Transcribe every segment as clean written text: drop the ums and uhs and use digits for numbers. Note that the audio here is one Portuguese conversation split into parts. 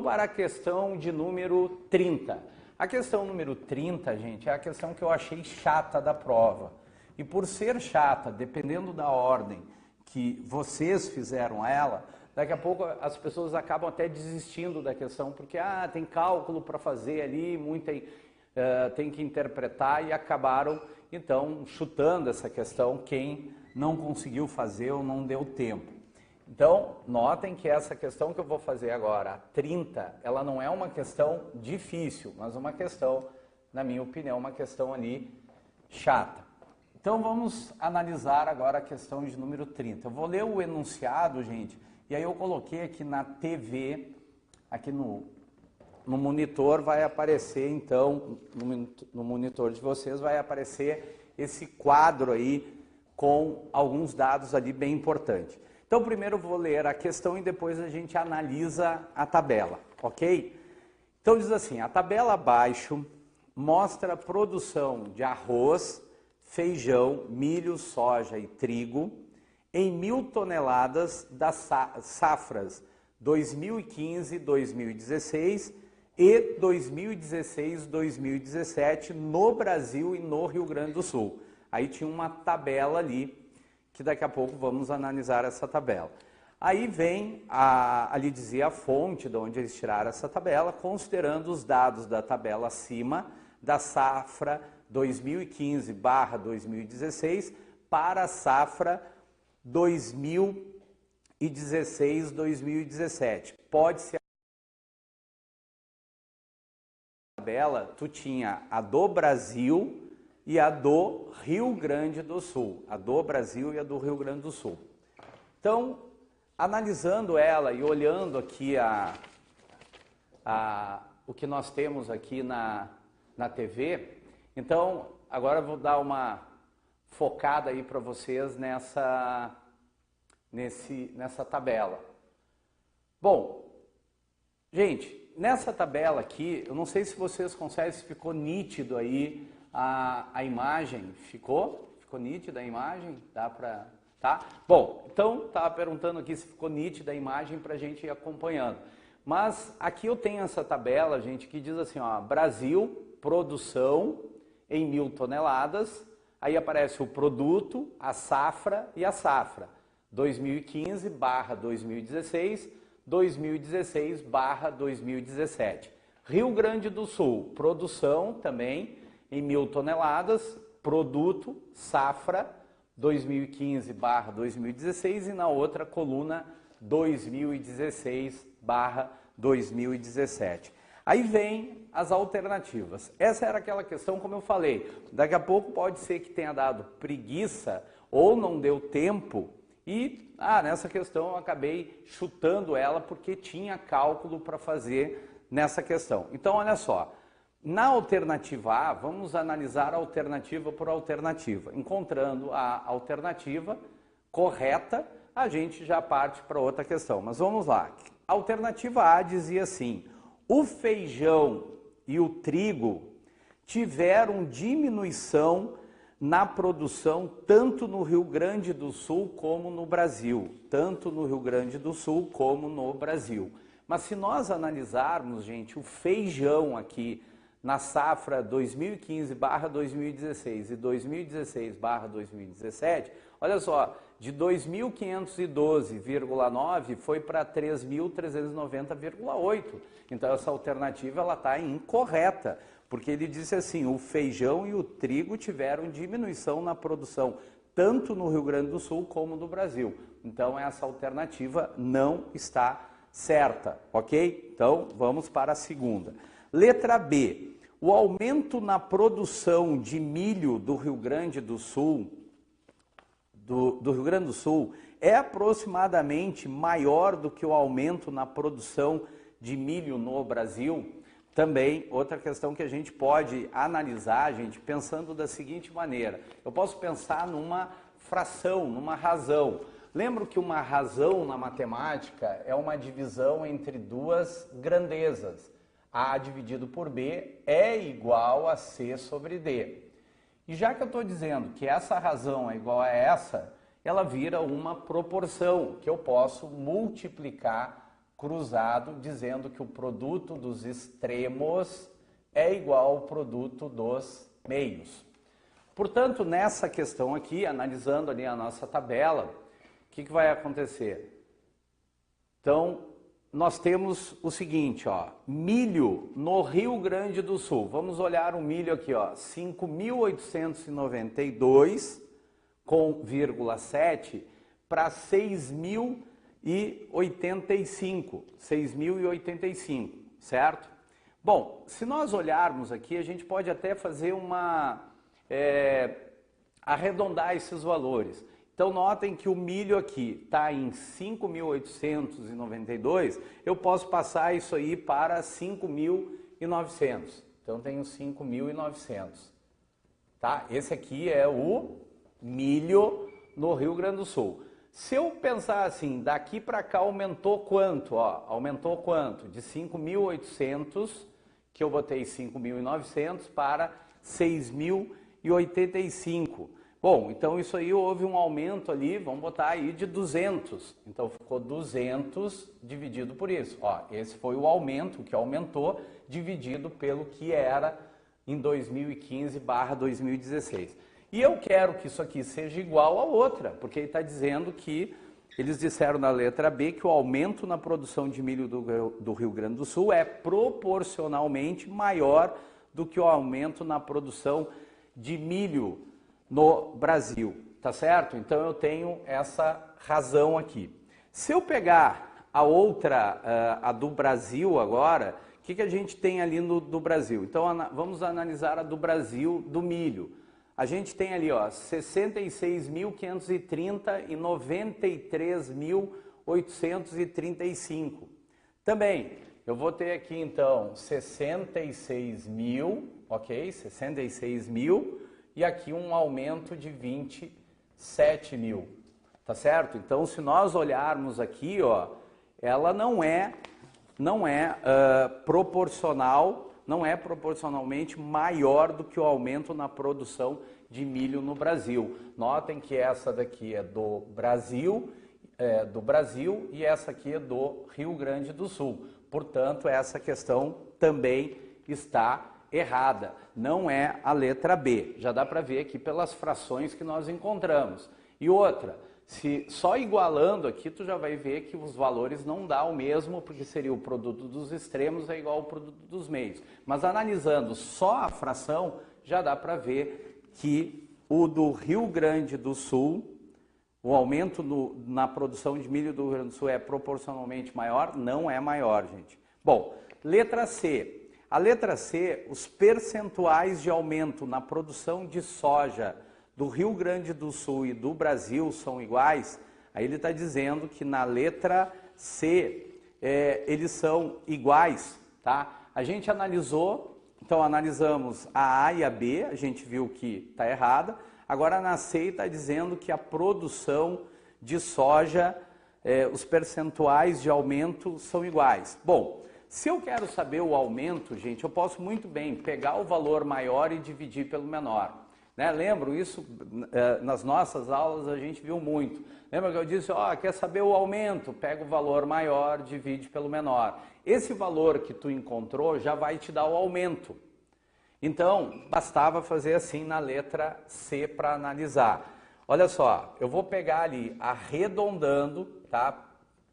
Vamos para a questão de número 30. A questão número 30, gente, é a questão que eu achei chata da prova. E por ser chata, dependendo da ordem que vocês fizeram ela, daqui a pouco as pessoas acabam até desistindo da questão, porque tem cálculo para fazer ali, tem que interpretar, e acabaram, então, chutando essa questão quem não conseguiu fazer ou não deu tempo. Então, notem que essa questão que eu vou fazer agora, a 30, ela não é uma questão difícil, mas uma questão, na minha opinião, uma questão ali chata. Então, vamos analisar agora a questão de número 30. Eu vou ler o enunciado, gente, e aí eu coloquei aqui na TV, aqui no monitor vai aparecer, então, no monitor de vocês vai aparecer esse quadro aí com alguns dados ali bem importantes. Então, primeiro eu vou ler a questão e depois a gente analisa a tabela, ok? Então, diz assim, a tabela abaixo mostra a produção de arroz, feijão, milho, soja e trigo em 1.000 toneladas das safras 2015-2016 e 2016-2017 no Brasil e no Rio Grande do Sul. Aí tinha uma tabela ali, que daqui a pouco vamos analisar essa tabela. Aí vem, ali dizia a fonte de onde eles tiraram essa tabela, considerando os dados da tabela acima da safra 2015/2016 para a safra 2016-2017. Pode ser a tabela, tu tinha a do Brasil e a do Rio Grande do Sul, a do Brasil e a do Rio Grande do Sul. Então, analisando ela e olhando aqui o que nós temos aqui na TV, então, agora eu vou dar uma focada aí para vocês nessa tabela. Bom, gente, nessa tabela aqui, eu não sei se vocês conseguem, se ficou nítido aí, a imagem ficou nítida a imagem? Dá para... Tá? Bom, então, estava perguntando aqui se ficou nítida a imagem para a gente ir acompanhando. Mas aqui eu tenho essa tabela, gente, que diz assim, ó, Brasil, produção em 1.000 toneladas, aí aparece o produto, a safra e a safra, 2015/2016, 2016/2017. Rio Grande do Sul, produção também, em 1.000 toneladas, produto, safra, 2015/2016 e na outra coluna 2016/2017. Aí vem as alternativas. Essa era aquela questão, como eu falei, daqui a pouco pode ser que tenha dado preguiça ou não deu tempo e nessa questão eu acabei chutando ela porque tinha cálculo para fazer nessa questão. Então, olha só. Na alternativa A, vamos analisar alternativa por alternativa. Encontrando a alternativa correta, a gente já parte para outra questão. Mas vamos lá. A alternativa A dizia assim, o feijão e o trigo tiveram diminuição na produção tanto no Rio Grande do Sul como no Brasil. Tanto no Rio Grande do Sul como no Brasil. Mas se nós analisarmos, gente, o feijão aqui, na safra 2015/2016 e 2016/2017, olha só, de 2.512,9 foi para 3.390,8. Então essa alternativa ela está incorreta, porque ele disse assim, o feijão e o trigo tiveram diminuição na produção, tanto no Rio Grande do Sul como no Brasil. Então essa alternativa não está certa, ok? Então vamos para a segunda. Letra B. O aumento na produção de milho do Rio Grande do Sul, é aproximadamente maior do que o aumento na produção de milho no Brasil? Também, outra questão que a gente pode analisar, gente, pensando da seguinte maneira. Eu posso pensar numa fração, numa razão. Lembro que uma razão na matemática é uma divisão entre duas grandezas. A dividido por B é igual a C sobre D. E já que eu estou dizendo que essa razão é igual a essa, ela vira uma proporção que eu posso multiplicar cruzado, dizendo que o produto dos extremos é igual ao produto dos meios. Portanto, nessa questão aqui, analisando ali a nossa tabela, o que vai acontecer? Então, nós temos o seguinte, ó, milho no Rio Grande do Sul. Vamos olhar o milho aqui, ó, 5.892,7 para 6.085, certo? Bom, se nós olharmos aqui, a gente pode até fazer arredondar esses valores. Então, notem que o milho aqui está em 5.892, eu posso passar isso aí para 5.900. Então, tenho 5.900. Tá? Esse aqui é o milho no Rio Grande do Sul. Se eu pensar assim, daqui para cá aumentou quanto? Ó, aumentou quanto? De 5.800, que eu botei 5.900, para 6.085. Bom, então isso aí houve um aumento ali, vamos botar aí de 200. Então ficou 200 dividido por isso. Ó, esse foi o aumento, que aumentou, dividido pelo que era em 2015/2016. E eu quero que isso aqui seja igual a outra, porque ele está dizendo que, eles disseram na letra B, que o aumento na produção de milho do Rio Grande do Sul é proporcionalmente maior do que o aumento na produção de milho no Brasil, tá certo? Então eu tenho essa razão aqui. Se eu pegar a outra, a do Brasil agora, o que a gente tem ali do Brasil? Então vamos analisar a do Brasil do milho. A gente tem ali, ó, 66.530 e 93.835. Também, eu vou ter aqui então 66.000, ok? 66.000 e aqui um aumento de 27.000, tá certo? Então, se nós olharmos aqui, ó, ela não é proporcional, não é proporcionalmente maior do que o aumento na produção de milho no Brasil. Notem que essa daqui é do Brasil e essa aqui é do Rio Grande do Sul. Portanto, essa questão também está errada. Não é a letra B. Já dá para ver aqui pelas frações que nós encontramos. E outra, se só igualando aqui, tu já vai ver que os valores não dá o mesmo, porque seria o produto dos extremos é igual ao produto dos meios. Mas analisando só a fração, já dá para ver que o do Rio Grande do Sul, o aumento na produção de milho do Rio Grande do Sul é proporcionalmente maior? Não é maior, gente. Bom, letra C. A letra C, os percentuais de aumento na produção de soja do Rio Grande do Sul e do Brasil são iguais. Aí ele está dizendo que na letra C eles são iguais, tá? A gente analisou, então analisamos a A e a B, a gente viu que está errada. Agora na C está dizendo que a produção de soja, os percentuais de aumento são iguais. Bom, se eu quero saber o aumento, gente, eu posso muito bem pegar o valor maior e dividir pelo menor. Né? Lembro isso, nas nossas aulas a gente viu muito. Lembra que eu disse, ó, quer saber o aumento? Pega o valor maior, divide pelo menor. Esse valor que tu encontrou já vai te dar o aumento. Então, bastava fazer assim na letra C para analisar. Olha só, eu vou pegar ali, arredondando, tá?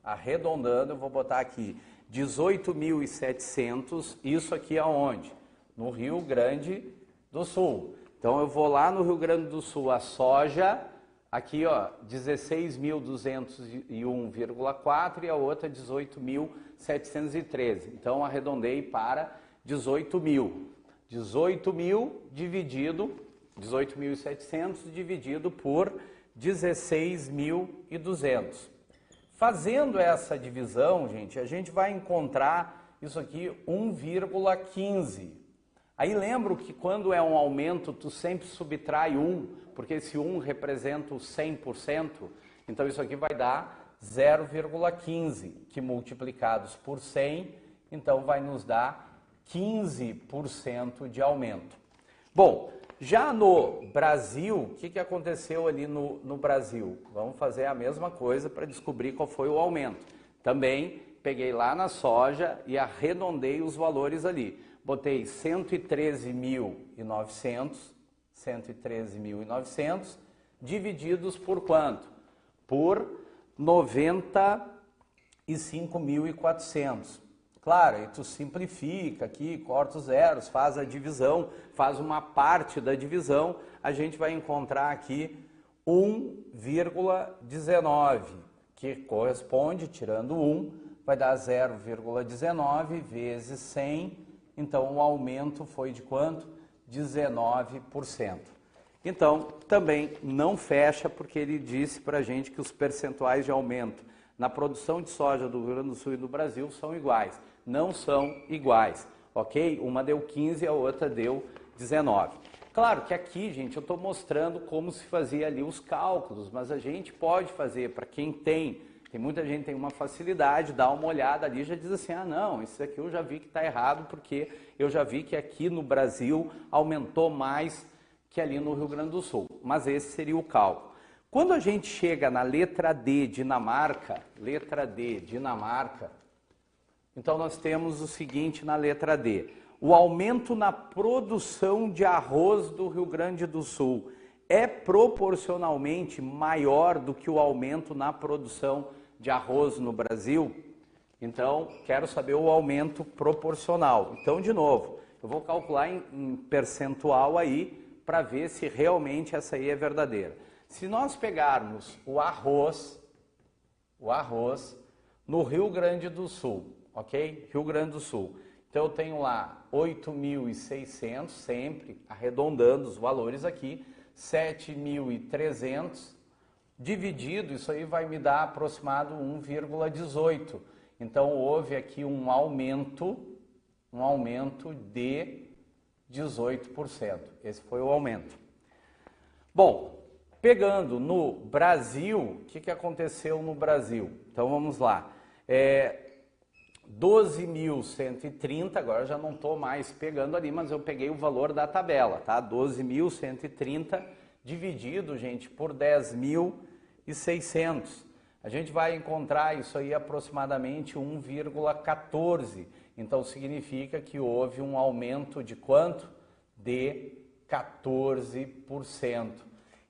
Arredondando, eu vou botar aqui 18.700, isso aqui aonde? No Rio Grande do Sul. Então eu vou lá no Rio Grande do Sul, a soja, aqui ó, 16.201,4 e a outra 18.713. Então arredondei para 18.000. 18.000 dividido, 18.700 dividido por 16.200. Fazendo essa divisão, gente, a gente vai encontrar isso aqui 1,15. Aí lembro que quando é um aumento, tu sempre subtrai 1, porque esse 1 representa o 100%, então isso aqui vai dar 0,15, que multiplicados por 100, então vai nos dar 15% de aumento. Bom, já no Brasil, o que aconteceu ali no Brasil? Vamos fazer a mesma coisa para descobrir qual foi o aumento. Também peguei lá na soja e arredondei os valores ali. Botei 113.900 divididos por quanto? Por 95.400. Claro, aí tu simplifica aqui, corta os zeros, faz a divisão, faz uma parte da divisão, a gente vai encontrar aqui 1,19, que corresponde, tirando 1, vai dar 0,19 vezes 100, então o aumento foi de quanto? 19%. Então, também não fecha, porque ele disse para a gente que os percentuais de aumento na produção de soja do Rio Grande do Sul e do Brasil são iguais. Não são iguais, ok? Uma deu 15 e a outra deu 19. Claro que aqui, gente, eu estou mostrando como se fazia ali os cálculos, mas a gente pode fazer, para quem tem muita gente que tem uma facilidade, dá uma olhada ali e já diz assim, ah não, isso aqui eu já vi que está errado, porque eu já vi que aqui no Brasil aumentou mais que ali no Rio Grande do Sul. Mas esse seria o cálculo. Quando a gente chega na letra D, Dinamarca, então nós temos o seguinte na letra D. O aumento na produção de arroz do Rio Grande do Sul é proporcionalmente maior do que o aumento na produção de arroz no Brasil? Então, quero saber o aumento proporcional. Então, de novo, eu vou calcular em percentual aí para ver se realmente essa aí é verdadeira. Se nós pegarmos o arroz no Rio Grande do Sul, ok? Rio Grande do Sul. Então eu tenho lá 8.600, sempre arredondando os valores aqui, 7.300, dividido, isso aí vai me dar aproximado 1,18. Então houve aqui um aumento de 18%. Esse foi o aumento. Bom, pegando no Brasil, o que aconteceu no Brasil? Então vamos lá. 12.130, agora já não estou mais pegando ali, mas eu peguei o valor da tabela, tá? 12.130 dividido, gente, por 10.600. A gente vai encontrar isso aí aproximadamente 1,14. Então significa que houve um aumento de quanto? De 14%.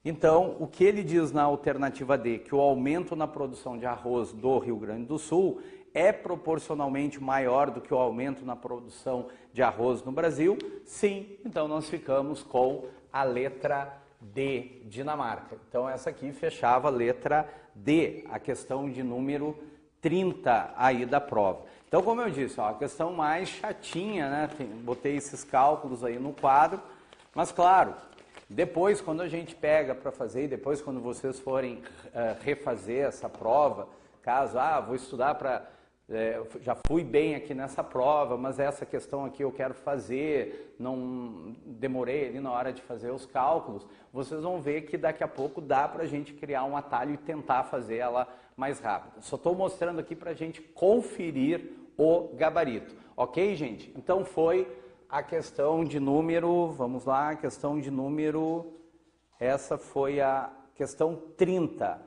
Então, o que ele diz na alternativa D, que o aumento na produção de arroz do Rio Grande do Sul é proporcionalmente maior do que o aumento na produção de arroz no Brasil? Sim, então nós ficamos com a letra D, Dinamarca. Então essa aqui fechava a letra D, a questão de número 30 aí da prova. Então, como eu disse, ó, a questão mais chatinha, né? Botei esses cálculos aí no quadro, mas claro, depois quando a gente pega para fazer, e depois quando vocês forem refazer essa prova, caso, vou estudar para... já fui bem aqui nessa prova, mas essa questão aqui eu quero fazer, não demorei ali na hora de fazer os cálculos, vocês vão ver que daqui a pouco dá para a gente criar um atalho e tentar fazer ela mais rápido. Só estou mostrando aqui para a gente conferir o gabarito. Ok, gente? Então foi a questão de número, vamos lá, a questão de número, essa foi a questão 30.